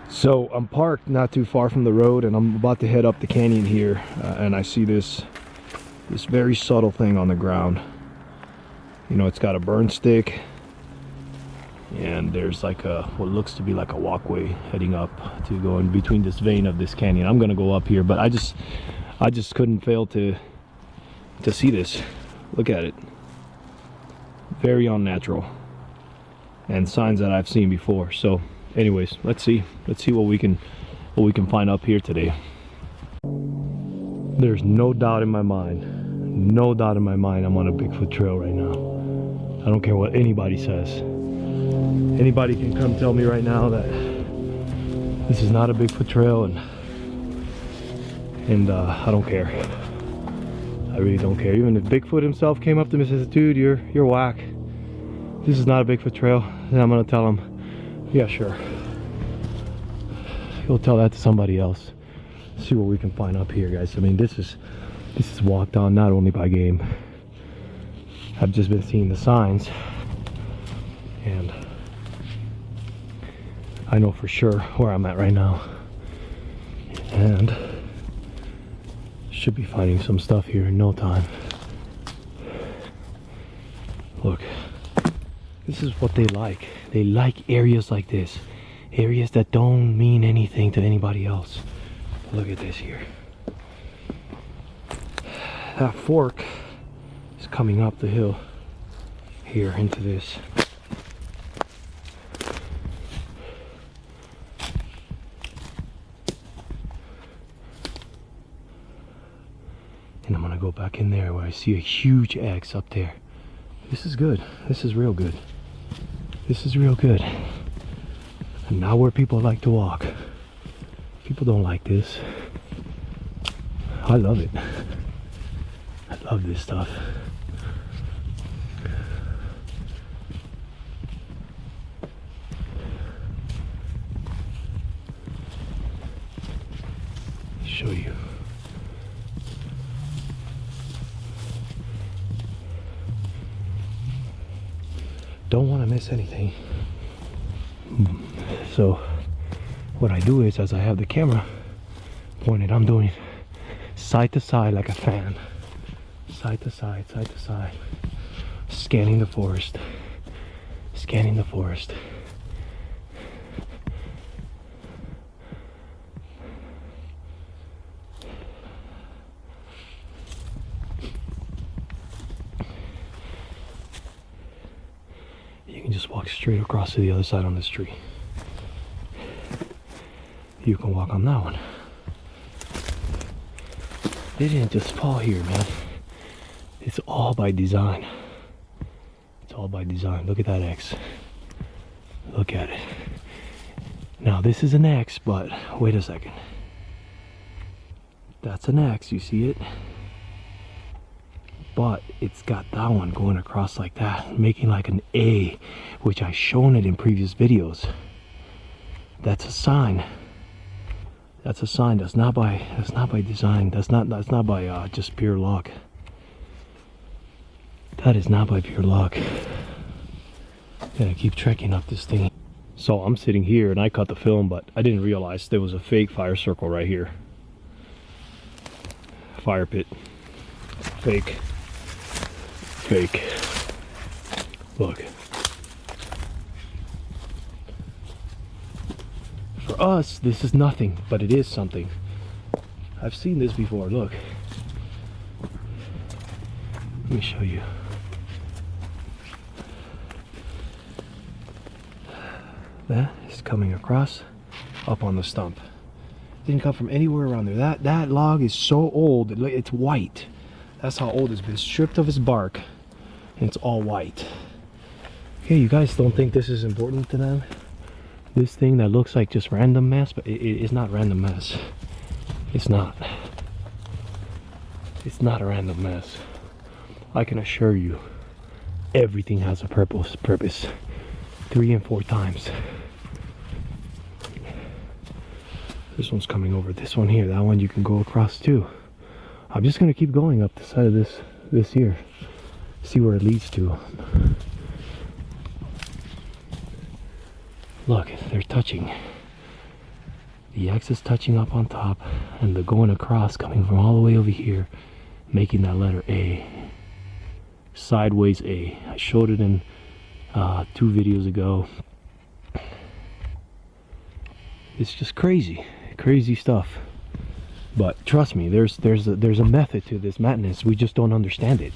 So I'm parked not too far from the road, and I'm about to head up the canyon here, and I see this very subtle thing on the ground. You know, it's got a burn stick, and there's like a what looks to be like a walkway heading up to go in between this vein of this canyon. I'm gonna go up here, but I just couldn't fail to see this. Look at it. Very unnatural, and signs that I've seen before. So anyways, let's see what we can find up here today. There's no doubt in my mind I'm on a Bigfoot trail right now. I don't care what anybody says. Anybody can come tell me right now that this is not a Bigfoot trail, and I don't care. I really don't care. Even if Bigfoot himself came up to me and says, dude, you're whack, this is not a Bigfoot trail, then I'm gonna tell him, yeah, sure. He'll tell that to somebody else. See what we can find up here, guys. I mean, this is walked on not only by game. I've just been seeing the signs, and I know for sure where I'm at right now, and should be finding some stuff here in no time. Look, this is what they like. They like areas like this, areas that don't mean anything to anybody else. Look at this here. That fork is coming up the hill here into this. And I'm gonna go back in there where I see a huge X up there. This is good. This is real good. This is real good. And not where people like to walk. People don't like this. I love it. I love this stuff. Show you. Don't want to miss anything. So what I do is, as I have the camera pointed, I'm doing side to side like a fan. Side to side, side to side. Scanning the forest. Scanning the forest. You can just walk straight across to the other side on this tree. You can walk on that one. They didn't just fall here, man. It's all by design. It's all by design. Look at that X. Look at it. Now this is an X, but wait a second. That's an X, you see it? But it's got that one going across like that, making like an A, which I've shown it in previous videos. That's a sign. That's a sign. That's not by design. That's not by just pure luck. That is not by pure luck. Gotta keep trekking up this thing. So I'm sitting here and I cut the film, but I didn't realize there was a fake fire circle right here. Fire pit. Fake. Fake. Look. For us, this is nothing, but it is something. I've seen this before. Look. Let me show you. That is coming across up on the stump. Didn't come from anywhere around there. That log is so old, it's white. That's how old it's been. Stripped of its bark, and it's all white. Okay, you guys don't think this is important to them? This thing that looks like just random mess, but it is not random mess. It's not. It's not a random mess. I can assure you, everything has a purpose. 3 and 4 times. This one's coming over. This one here, that one you can go across too. I'm just gonna keep going up the side of this here. See where it leads to. Look, they're touching. The X is touching up on top, and the going across coming from all the way over here, making that letter A. Sideways A. I showed it in 2 videos ago. It's just crazy stuff. But trust me, there's a method to this madness. We just don't understand it.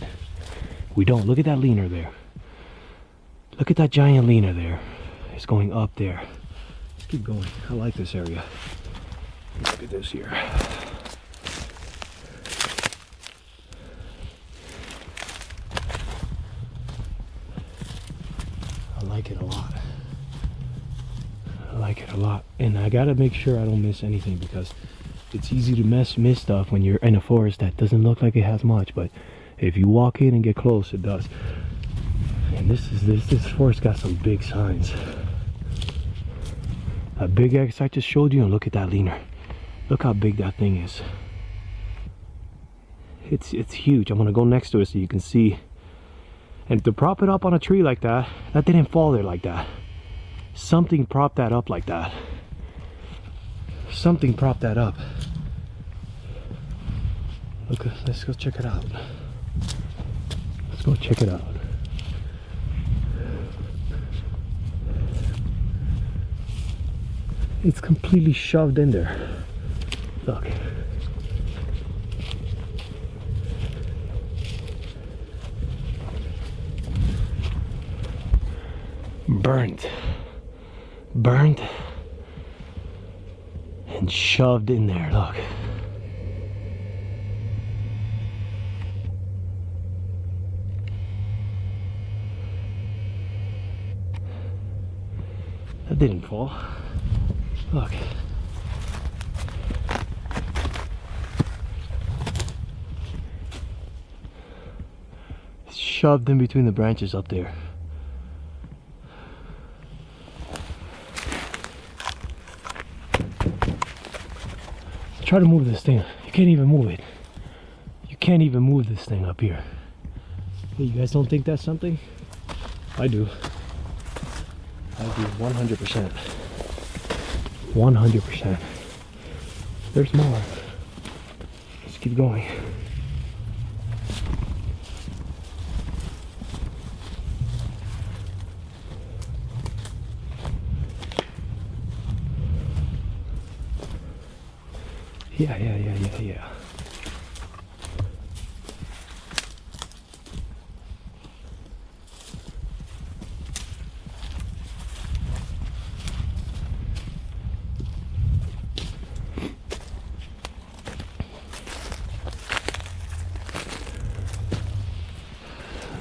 We don't. Look at that leaner there. Look at that giant leaner there. It's going up there. Let's keep going. I like this area. Look at this here. I like it a lot. I like it a lot. And I gotta make sure I don't miss anything, because it's easy to miss stuff when you're in a forest that doesn't look like it has much, but if you walk in and get close, it does. And this forest got some big signs. That big X I just showed you, and look at that leaner. Look how big that thing is. It's huge. I'm gonna go next to it so you can see. And to prop it up on a tree like that, that didn't fall there like that. Something propped that up like that. Something propped that up. Look, let's go check it out. Let's go check it out. It's completely shoved in there. Look. Burnt and shoved in there. Look. That didn't fall. Look. It's shoved in between the branches up there. Try to move this thing. You can't even move it. You can't even move this thing up here. Hey, you guys don't think that's something? I do. I do 100%. 100%. There's more. Let's keep going. Yeah.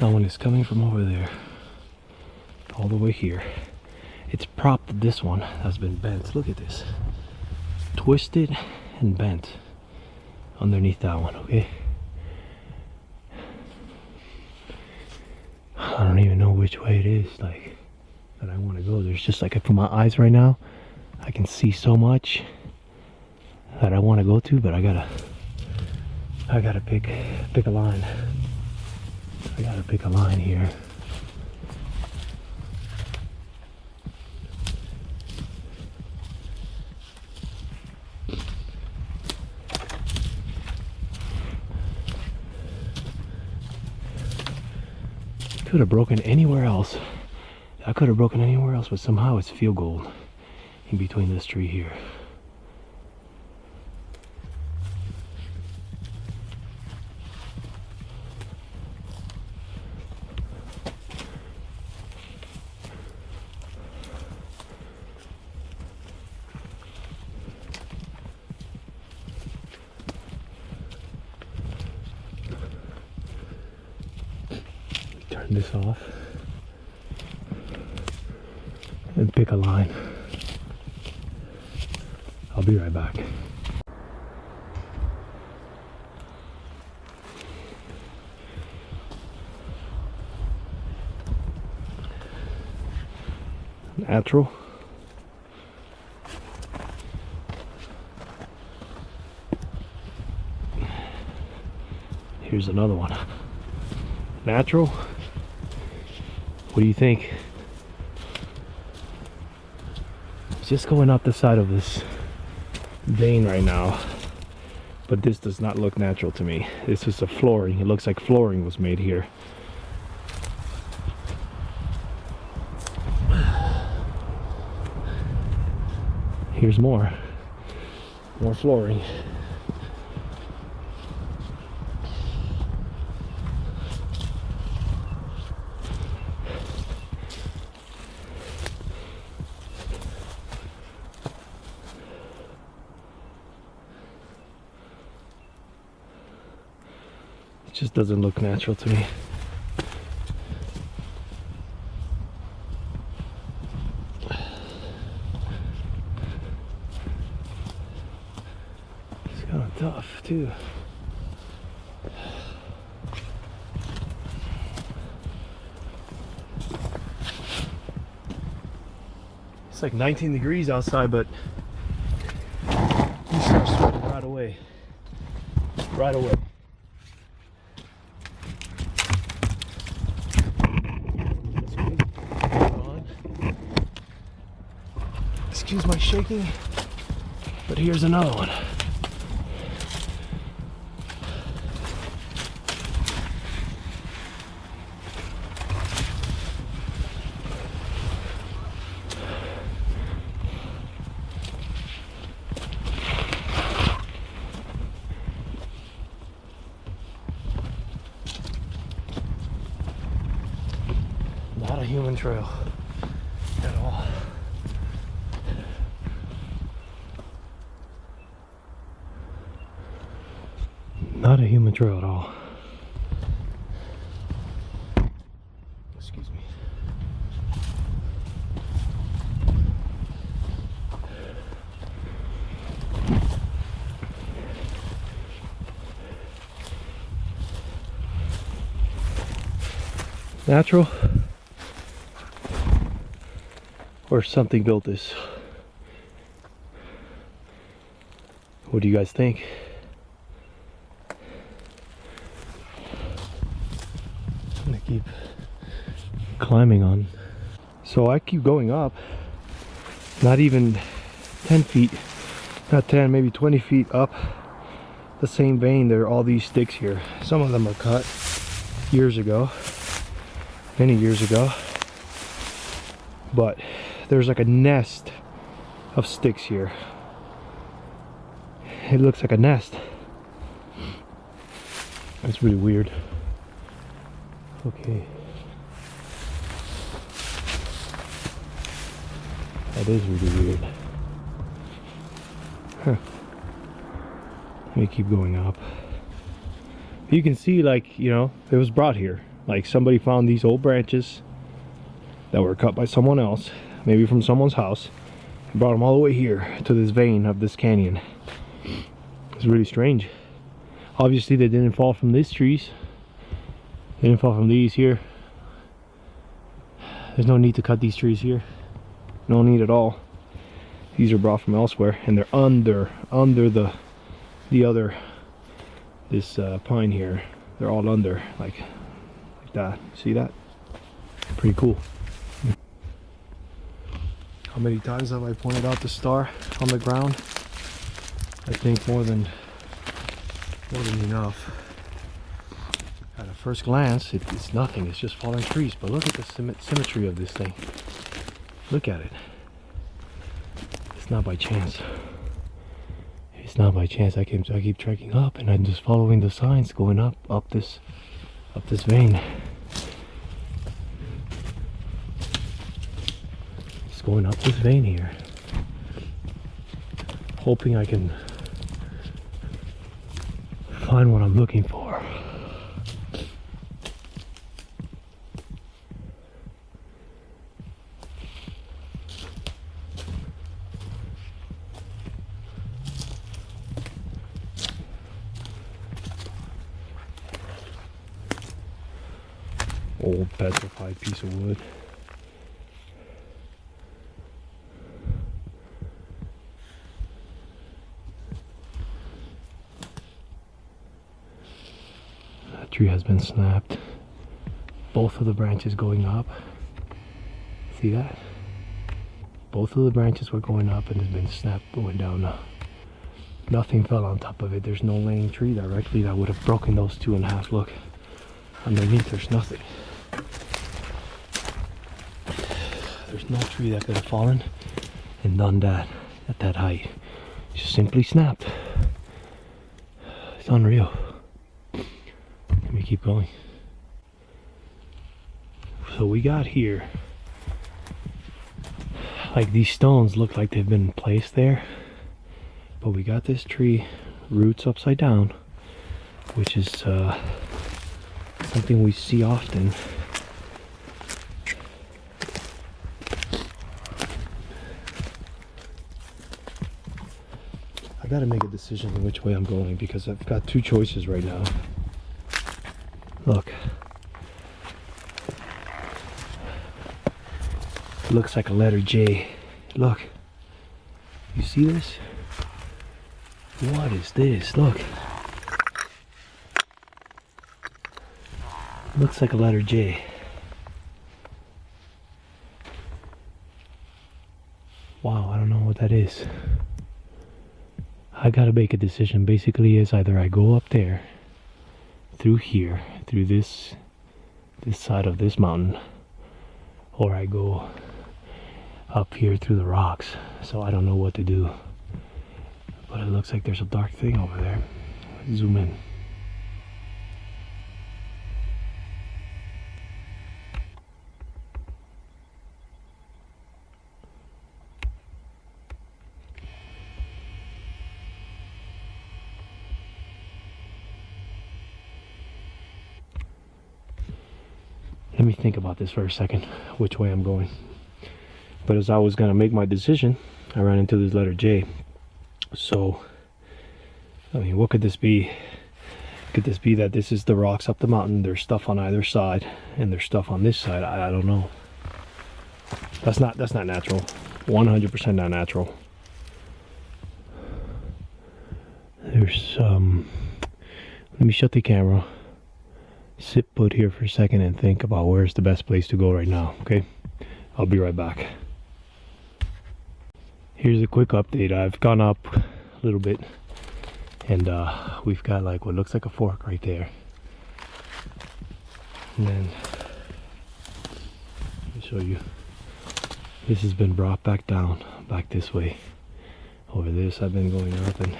That one is coming from over there, all the way here. It's propped this one has been bent. Look at this. Twisted and bent underneath that one, okay? I don't even know which way it is, like, that I want to go. There's just, like, from my eyes right now, I can see so much that I want to go to, but I gotta pick a line. I gotta pick a line here. Could have broken anywhere else. I could have broken anywhere else, but somehow it's field gold in between this tree here. Turn this off and pick a line. I'll be right back. Natural. Here's another one. Natural. What do you think? It's just going up the side of this vein right now, but this does not look natural to me. This is a flooring. It looks like flooring was made here. Here's more flooring. It just doesn't look natural to me. It's kind of tough too. It's like 19 degrees outside, but you start sweating right away. Right away. Excuse my shaking, but here's another one. Not a human trail at all. Not a human trail at all. Excuse me. Natural? Or something built this? What do you guys think? I'm gonna keep climbing on. So I keep going up, not even 10 feet, not 10, maybe 20 feet up the same vein. There are all these sticks here. Some of them are cut years ago, many years ago, but there's like a nest of sticks here. It looks like a nest. That's really weird. Okay. That is really weird. Huh. Let me keep going up. You can see, like, you know, it was brought here. Like somebody found these old branches that were cut by someone else, maybe from someone's house, and brought them all the way here to this vein of this canyon. It's really strange. Obviously they didn't fall from these trees. They didn't fall from these here. There's no need to cut these trees here. No need at all. These are brought from elsewhere, and they're under the other, this pine here. They're all under, like that. See that? Pretty cool. How many times have I pointed out the star on the ground? I think more than enough. At a first glance, it's nothing. It's just fallen trees. But look at the symmetry of this thing. Look at it. It's not by chance. It's not by chance. I keep trekking up, and I'm just following the signs going up this vein. Just going up this vein here, hoping I can find what I'm looking for. Old petrified piece of wood. That tree has been snapped. Both of the branches going up. See that? Both of the branches were going up and has been snapped going down now. Nothing fell on top of it. There's no laying tree directly that would have broken those 2.5. Look, underneath there's nothing. There's no tree that could have fallen and done that at that height. It just simply snapped. It's unreal. Let me keep going. So we got here. Like, these stones look like they've been placed there, but we got this tree roots upside down, which is something we see often. I gotta make a decision on which way I'm going, because I've got 2 choices right now. Look. It looks like a letter J. Look. You see this? What is this? Look. Looks like a letter J. Wow, I don't know what that is. I gotta make a decision. Basically, is either I go up there, through here, through this side of this mountain, or I go up here through the rocks. So I don't know what to do. But it looks like there's a dark thing over there. Zoom in. Let me think about this for a second, which way I'm going. But as I was gonna make my decision, I ran into this letter J. So, I mean, what could this be? Could this be that this is the rocks up the mountain, there's stuff on either side, and there's stuff on this side? I don't know. That's not natural. 100% not natural. There's let me shut the camera. Sit put here for a second and think about where's the best place to go right now, okay? I'll be right back. Here's a quick update. I've gone up a little bit, and we've got like what looks like a fork right there. And then, let me show you. This has been brought back down, back this way. Over this, I've been going up, and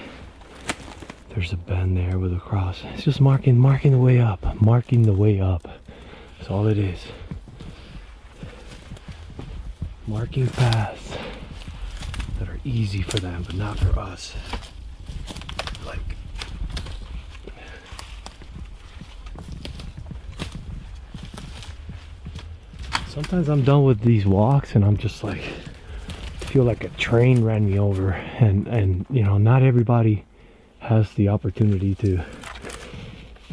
there's a bend there with a cross. It's just marking the way up. Marking the way up. That's all it is. Marking paths that are easy for them, but not for us. Like, sometimes I'm done with these walks and I'm just like, I feel like a train ran me over, and you know, not everybody has the opportunity to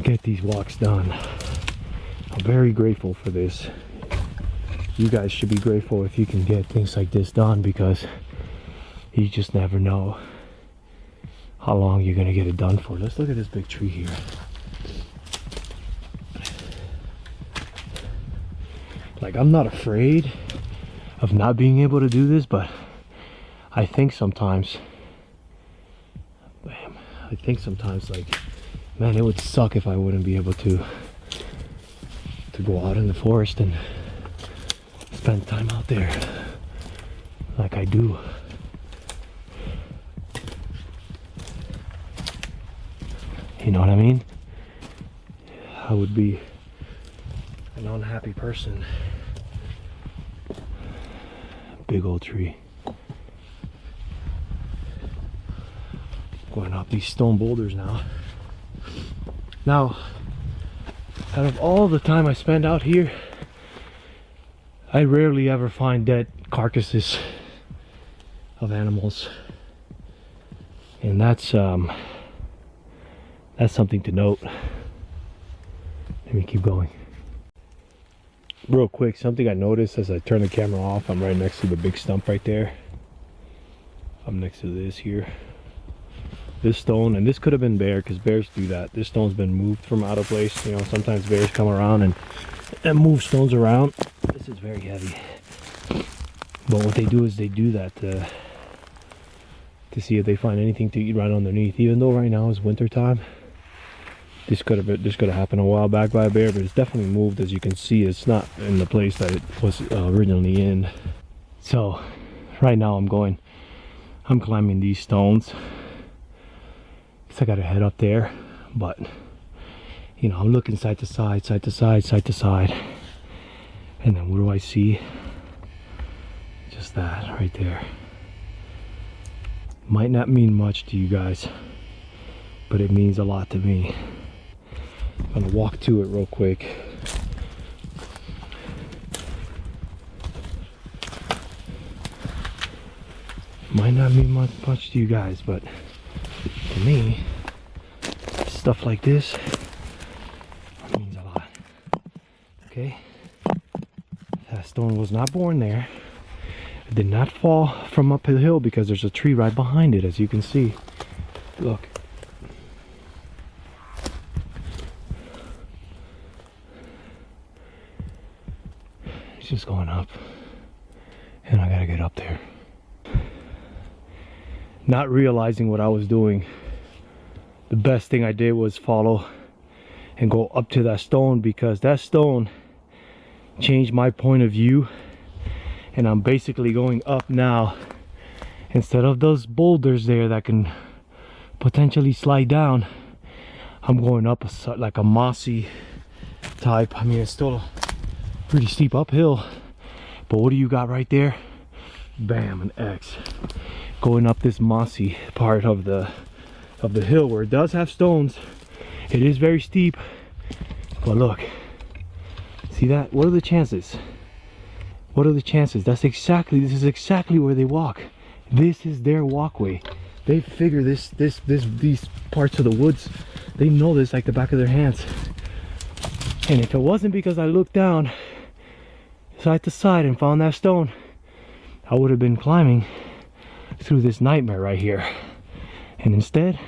get these walks done. I'm very grateful for this. You guys should be grateful if you can get things like this done, because you just never know how long you're gonna get it done for. Let's look at this big tree here. Like, I'm not afraid of not being able to do this, but I think sometimes, like, man, it would suck if I wouldn't be able to go out in the forest and spend time out there like I do. You know what I mean? I would be an unhappy person. Big old tree. Going up these stone boulders now. Now, out of all the time I spend out here, I rarely ever find dead carcasses of animals, and that's something to note. Let me keep going. Real quick, something I noticed as I turn the camera off, I'm right next to the big stump right there. I'm next to this here. This stone, and this could have been bear, because bears do that. This stone's been moved from out of place. You know, sometimes bears come around and move stones around. This is very heavy. But what they do is they do that to to see if they find anything to eat right underneath. Even though right now is winter time, this could have happened a while back by a bear, but it's definitely moved. As you can see, it's not in the place that it was originally in. So right now I'm climbing these stones. So I gotta head up there, but you know, I'm looking side to side, side to side, side to side, and then what do I see? Just that right there. Might not mean much to you guys, but it means a lot to me. I'm gonna walk to it real quick. Might not mean much to you guys, but to me, stuff like this means a lot. Okay? That stone was not born there. It did not fall from up the hill because there's a tree right behind it, as you can see. Look. It's just going up. And I gotta get up there. Not realizing what I was doing, the best thing I did was follow and go up to that stone, because that stone changed my point of view, and I'm basically going up now. Instead of those boulders there that can potentially slide down, I'm going up like a mossy type. I mean, it's still a pretty steep uphill, but what do you got right there? Bam, an X. Going up this mossy part of the hill where it does have stones. It is very steep, but look, see that? What are the chances? What are the chances? This is exactly where they walk. This is their walkway. They figure these parts of the woods, they know this like the back of their hands. And if it wasn't because I looked down side to side and found that stone, I would have been climbing through this nightmare right here. And instead,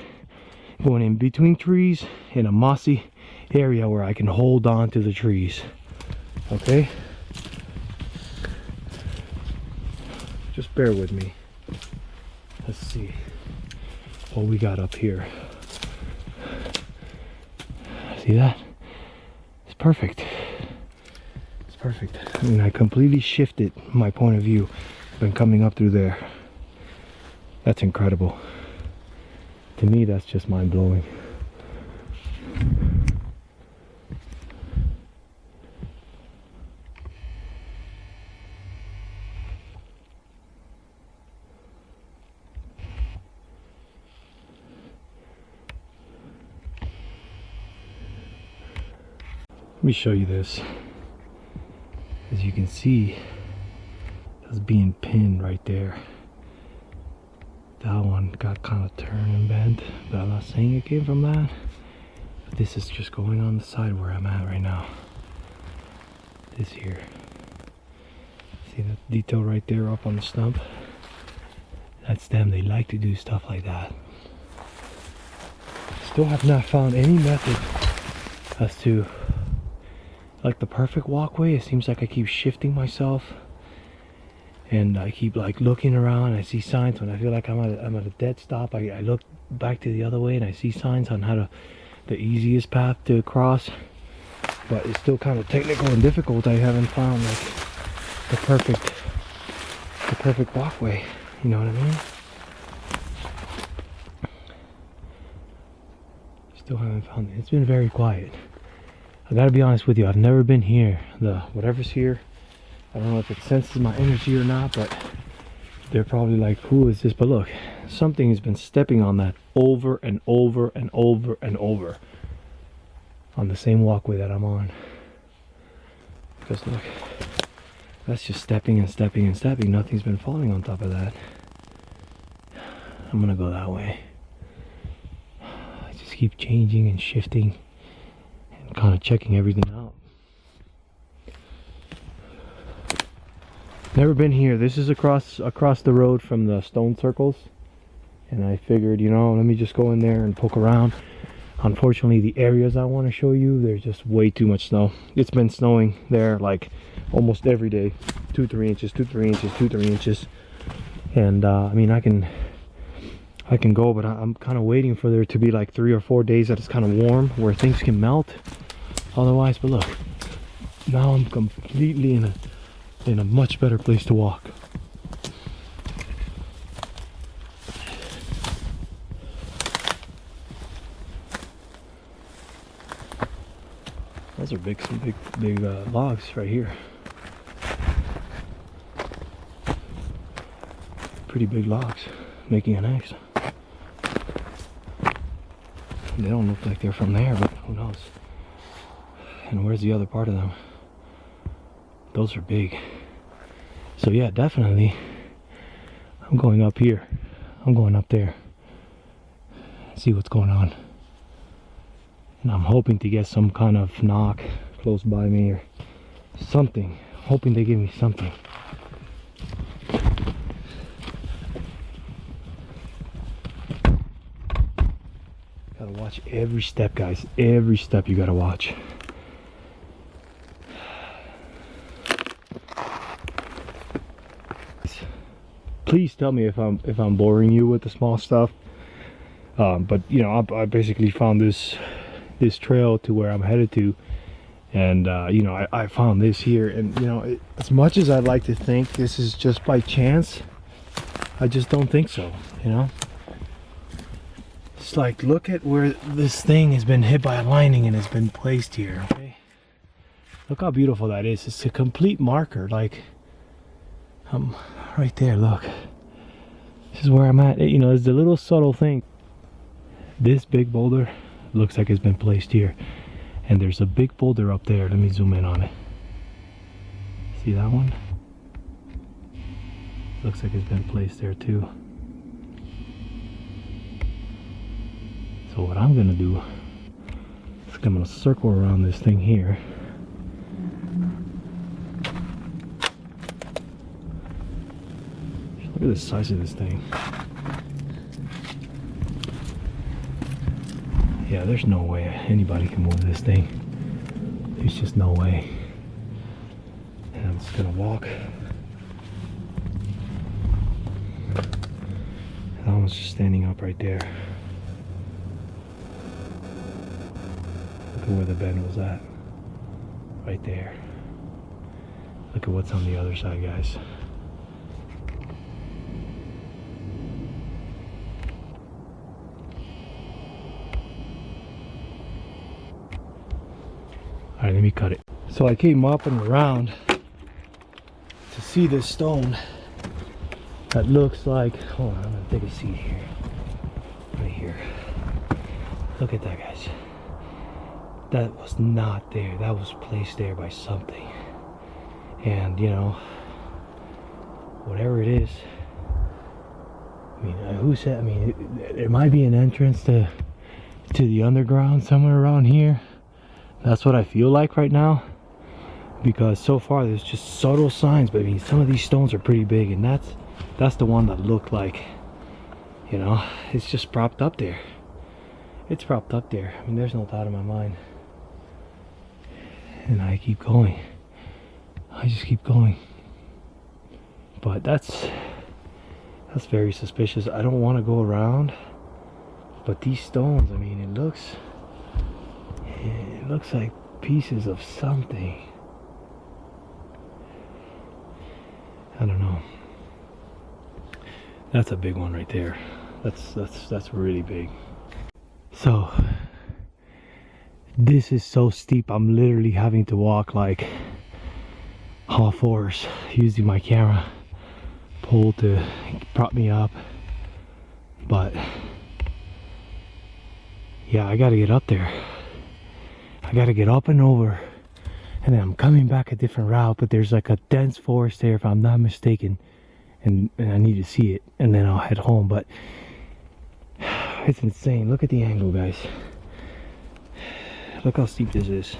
going in between trees in a mossy area where I can hold on to the trees. Okay? Just bear with me. Let's see what we got up here. See that? It's perfect. It's perfect. I mean, I completely shifted my point of view when coming up through there. That's incredible. To me, that's just mind-blowing. Let me show you this. As you can see, that's being pinned right there. That one got kind of turned and bent, but I'm not saying it came from that. But this is just going on the side where I'm at right now. This here. See that detail right there up on the stump? That's them. They like to do stuff like that. Still have not found any method as to like the perfect walkway. It seems like I keep shifting myself, and I keep like looking around. I see signs when I feel like I'm at a dead stop. I look back to the other way and I see signs on how the easiest path to cross, but it's still kind of technical and difficult. I haven't found like the perfect walkway, you know what I mean? Still haven't found it. It's been very quiet. I gotta be honest with you, I've never been here. Whatever's here, I don't know if it senses my energy or not, but they're probably like, who is this? But look, something has been stepping on that over and over and over and over on the same walkway that I'm on. Because look, that's just stepping and stepping and stepping. Nothing's been falling on top of that. I'm gonna go that way. I just keep changing and shifting and kind of checking everything out. Never been here. This is across the road from the stone circles, and I figured, you know, let me just go in there and poke around. Unfortunately, the areas I want to show you, there's just way too much snow. It's been snowing there like almost every day, 2-3 inches, 2-3 inches, 2-3 inches. And I mean, I can I can go, but I'm kind of waiting for there to be like 3 or 4 days that it's kind of warm where things can melt otherwise. But look, now I'm completely in a much better place to walk. Those are some big logs right here. Pretty big logs making an X. They don't look like they're from there, but who knows? And where's the other part of them? Those are big. So yeah, definitely I'm going up here. I'm going up there. See what's going on. And I'm hoping to get some kind of knock close by me or something. Hoping they give me something. Gotta watch every step, guys. Every step you gotta watch. Please tell me if I'm boring you with the small stuff. But you know, I basically found this trail to where I'm headed to, and you know, I found this here, and you know, as much as I'd like to think this is just by chance, I just don't think so. You know, it's like, look at where this thing has been hit by a lightning and has been placed here. Okay, look how beautiful that is. It's a complete marker. Like, right there, look, this is where I'm at. You know, it's the little subtle thing. This big boulder looks like it's been placed here, and there's a big boulder up there. Let me zoom in on it. See that one? Looks like it's been placed there too. So what I'm gonna do is I'm gonna circle around this thing here. Look at the size of this thing. Yeah, there's no way anybody can move this thing. There's just no way. And I'm just gonna walk. And I was just standing up right there. Look at where the bend was at. Right there. Look at what's on the other side, guys. Alright, let me cut it. So I came up and around to see this stone that looks like, hold on, I'm gonna take a seat here. Right here. Look at that, guys. That was not there. That was placed there by something. And you know, whatever it is, I mean, who said, I mean, there might be an entrance to the underground somewhere around here. That's what I feel like right now, because so far there's just subtle signs. But I mean, some of these stones are pretty big, and that's the one that looked like, you know, it's just propped up there. It's propped up there. I mean, there's no doubt in my mind. And I keep going. I just keep going. But that's very suspicious. I don't want to go around. But these stones, I mean, it looks like pieces of something. I don't know. That's a big one right there. That's really big. So this is so steep, I'm literally having to walk like all fours, using my camera pole to prop me up. But yeah, I gotta get up there. I gotta get up and over, and then I'm coming back a different route, but there's like a dense forest there if I'm not mistaken, and I need to see it, and then I'll head home. But it's insane. Look at the angle, guys. Look how steep this is.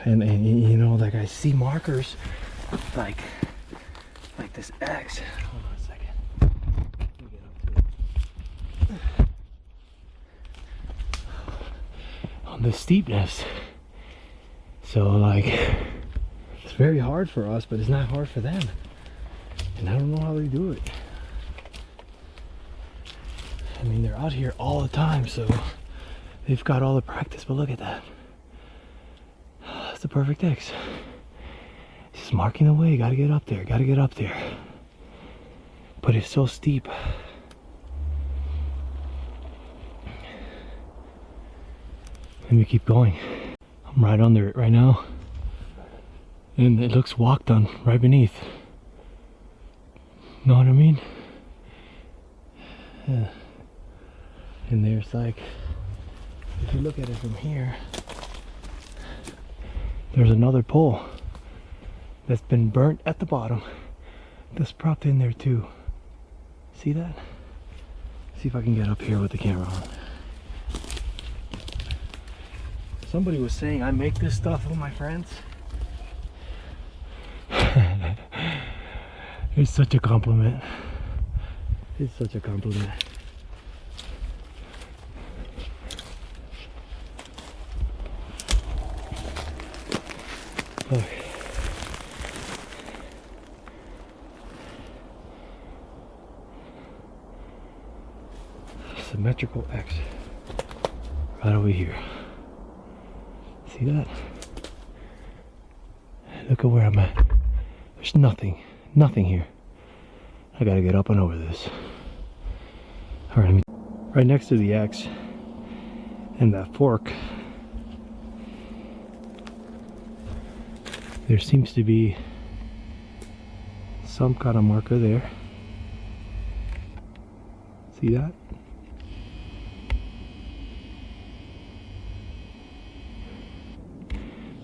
And you know, like, I see markers like this X. Hold on a second. Let me get up to it. On the steepness. So like, it's very hard for us, but it's not hard for them. And I don't know how they do it. I mean, they're out here all the time, so they've got all the practice, but look at that. That's the perfect X. It's just marking the way. Gotta get up there, gotta get up there. But it's so steep. Let me keep going. I'm right under it right now. And it looks walked on right beneath. Know what I mean? Yeah. And there's like, if you look at it from here, there's another pole that's been burnt at the bottom that's propped in there too. See that? See if I can get up here with the camera on. Somebody was saying I make this stuff with my friends. It's such a compliment. It's such a compliment. Look. Symmetrical X right over here. See that? Look at where I'm at. There's nothing here. I gotta get up and over this. All right, right next to the X and that fork, there seems to be some kind of marker there. See that?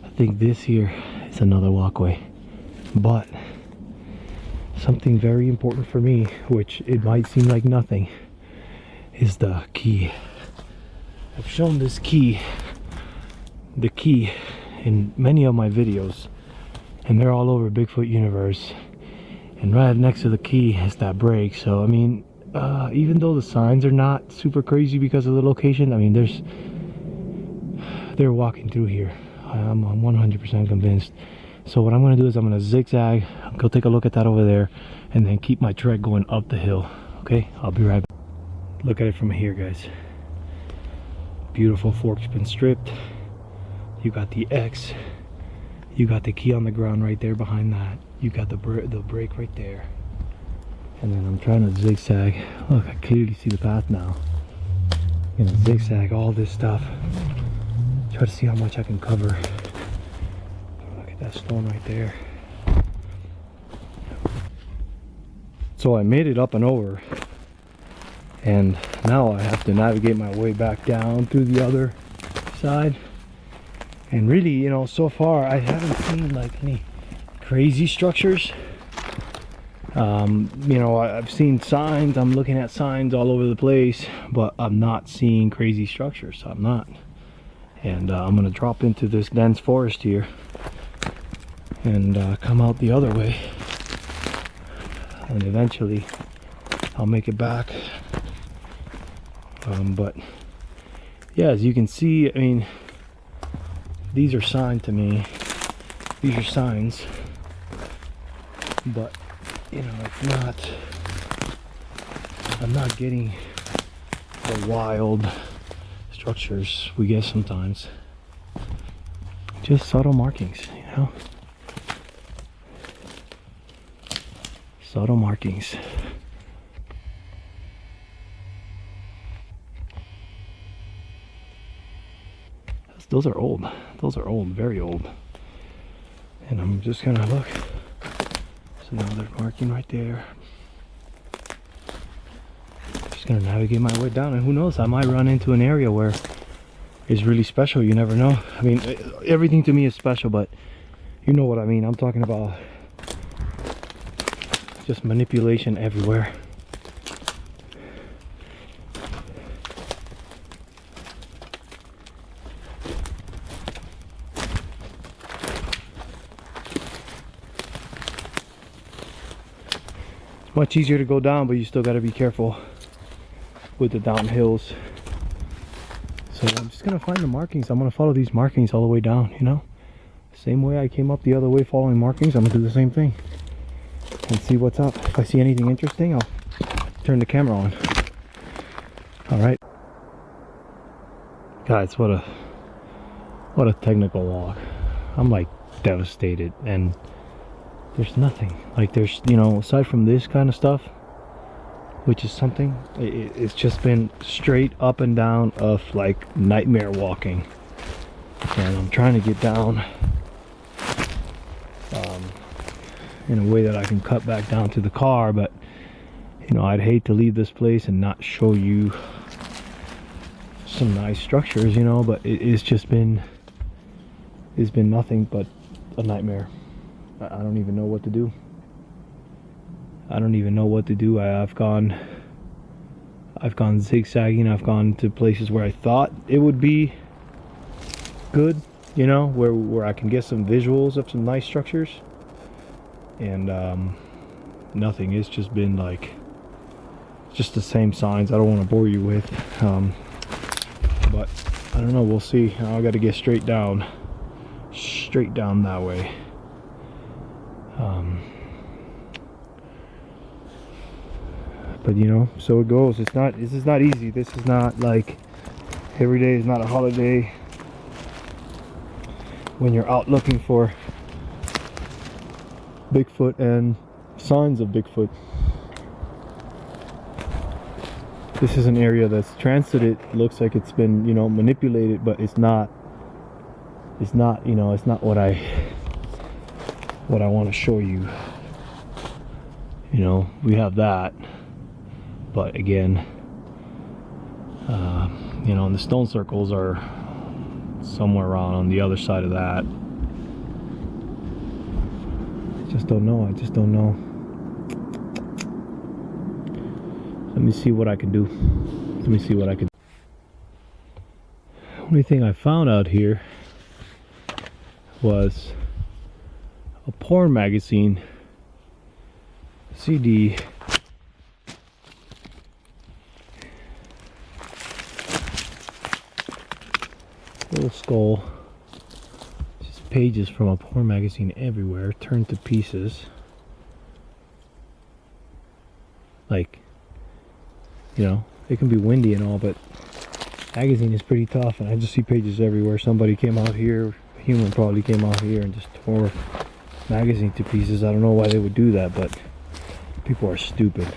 I think this here is another walkway, but something very important for me, which it might seem like nothing, is the key. I've shown this key, the key, in many of my videos, and they're all over Bigfoot universe. And right next to the key is that break. So I mean, even though the signs are not super crazy because of the location, I mean, they're walking through here. I'm 100% convinced. So what I'm going to do is I'm going to zigzag, go take a look at that over there, and then keep my trek going up the hill. Okay, I'll be right back. Look at it from here, guys. Beautiful fork's been stripped. You got the X. You got the key on the ground right there behind that. You got the brake right there. And then I'm trying to zigzag. Look, I clearly see the path now. I'm going to zigzag all this stuff. Try to see how much I can cover. Look at that stone right there. So I made it up and over, and now I have to navigate my way back down through the other side. And really, you know, so far I haven't seen like any crazy structures. You know, I've seen signs, I'm looking at signs all over the place, but I'm not seeing crazy structures. I'm not. And I'm gonna drop into this dense forest here and come out the other way, and eventually I'll make it back. But yeah, as you can see, I mean, these are signs to me. These are signs, but you know, it's not, I'm not getting the wild structures we get sometimes. Just subtle markings, you know. Subtle markings. Those are old. Those are old, very old. And I'm just gonna look. So now they're marking right there. Just gonna navigate my way down, and who knows, I might run into an area where it's really special. You never know. I mean, everything to me is special, but you know what I mean. I'm talking about just manipulation everywhere. It's much easier to go down, but you still got to be careful with the downhills. So I'm just gonna find the markings. I'm gonna follow these markings all the way down, you know, same way I came up the other way following markings. I'm gonna do the same thing and see what's up. If I see anything interesting, I'll turn the camera on. All right, guys, what a technical walk. I'm like devastated, and there's nothing. Like, there's, you know, aside from this kind of stuff, which is something, it's just been straight up and down of like nightmare walking. And I'm trying to get down in a way that I can cut back down to the car, but you know, I'd hate to leave this place and not show you some nice structures, you know, but it's been nothing but a nightmare. I don't even know what to do. I don't even know what to do. I've gone zigzagging. I've gone to places where I thought it would be good, you know, where I can get some visuals of some nice structures, and nothing. It's just been like just the same signs. I don't want to bore you with, but I don't know, we'll see. I got to get straight down that way. But you know, so it goes. This is not easy. This is not like, every day is not a holiday when you're out looking for Bigfoot and signs of Bigfoot. This is an area that's transited. It looks like it's been, you know, manipulated, but it's not, you know, it's not what I want to show you. You know, we have that, but again, you know, and the stone circles are somewhere around on the other side of that. I just don't know. Let me see what I can do. Only thing I found out here was a porn magazine CD. Little skull. Just pages from a porn magazine everywhere, turned to pieces. Like, you know, it can be windy and all, but magazine is pretty tough, and I just see pages everywhere. Somebody came out here, a human probably came out here and just tore magazine to pieces. I don't know why they would do that, but people are stupid.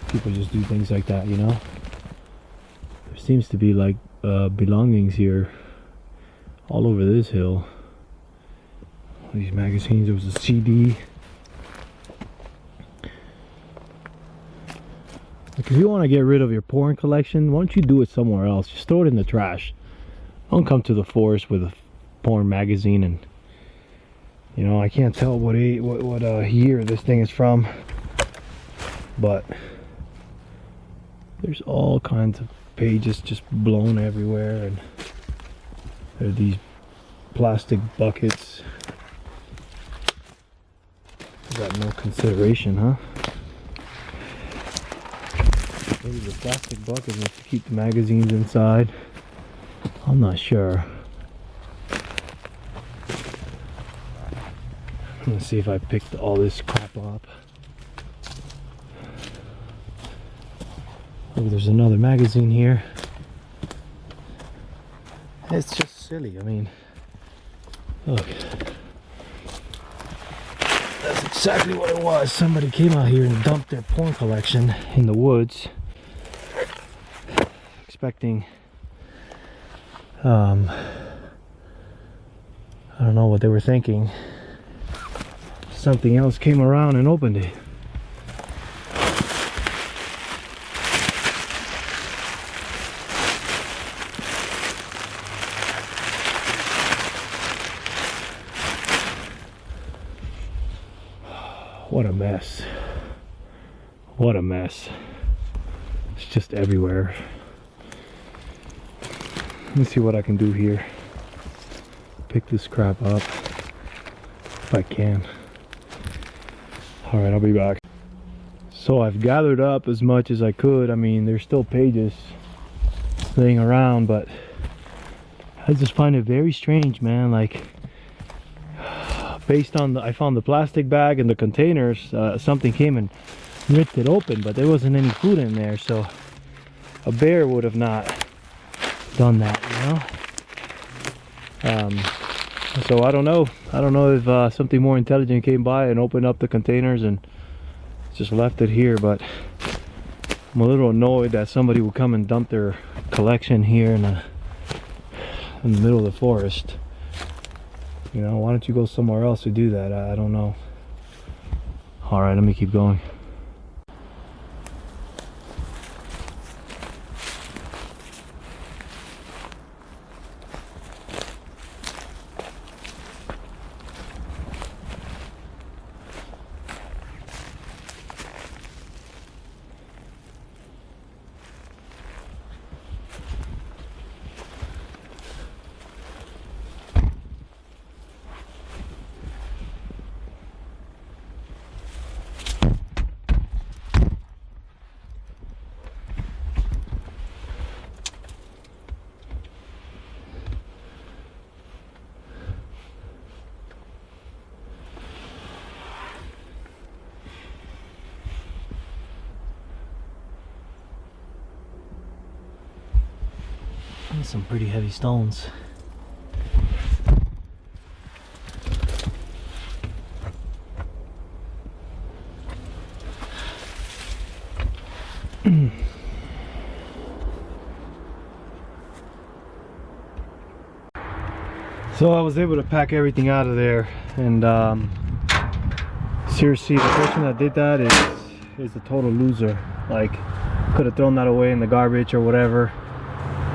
People just do things like that, you know. There seems to be like belongings here all over this hill. All these magazines. There was a CD. Like, if you want to get rid of your porn collection, why don't you do it somewhere else? Just throw it in the trash. Don't come to the forest with a porn magazine. And you know, I can't tell what year this thing is from, but there's all kinds of pages just blown everywhere, and there are these plastic buckets. Got no consideration, huh? Maybe the plastic bucket is to keep the magazines inside. I'm not sure. Let's see if I picked all this crap up. Oh, there's another magazine here. It's just silly. I mean, look. That's exactly what it was. Somebody came out here and dumped their porn collection in the woods, expecting, I don't know what they were thinking. Something else came around and opened it. What a mess. What a mess. It's just everywhere. Let me see what I can do here. Pick this crap up if I can. Alright, I'll be back. So I've gathered up as much as I could. I mean, there's still pages laying around, but I just find it very strange, man. Like, based on I found the plastic bag and the containers, something came and ripped it open, but there wasn't any food in there, so a bear would have not done that, you know. So I don't know if something more intelligent came by and opened up the containers and just left it here, but I'm a little annoyed that somebody would come and dump their collection here in the middle of the forest. You know, why don't you go somewhere else to do that? I don't know. All right, let me keep going. Some pretty heavy stones. So I was able to pack everything out of there, and seriously, the person that did that is a total loser. Like, could have thrown that away in the garbage or whatever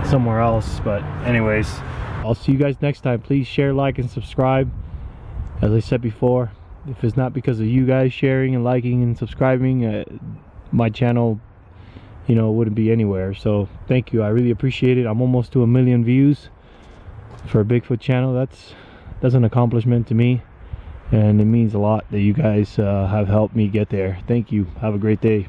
somewhere else. But anyways, I'll see you guys next time. Please share, like, and subscribe. As I said before, if it's not because of you guys sharing and liking and subscribing, my channel, you know, wouldn't be anywhere. So thank you, I really appreciate it. I'm almost to 1 million views for a Bigfoot channel. That's an accomplishment to me, and it means a lot that you guys have helped me get there. Thank you. Have a great day.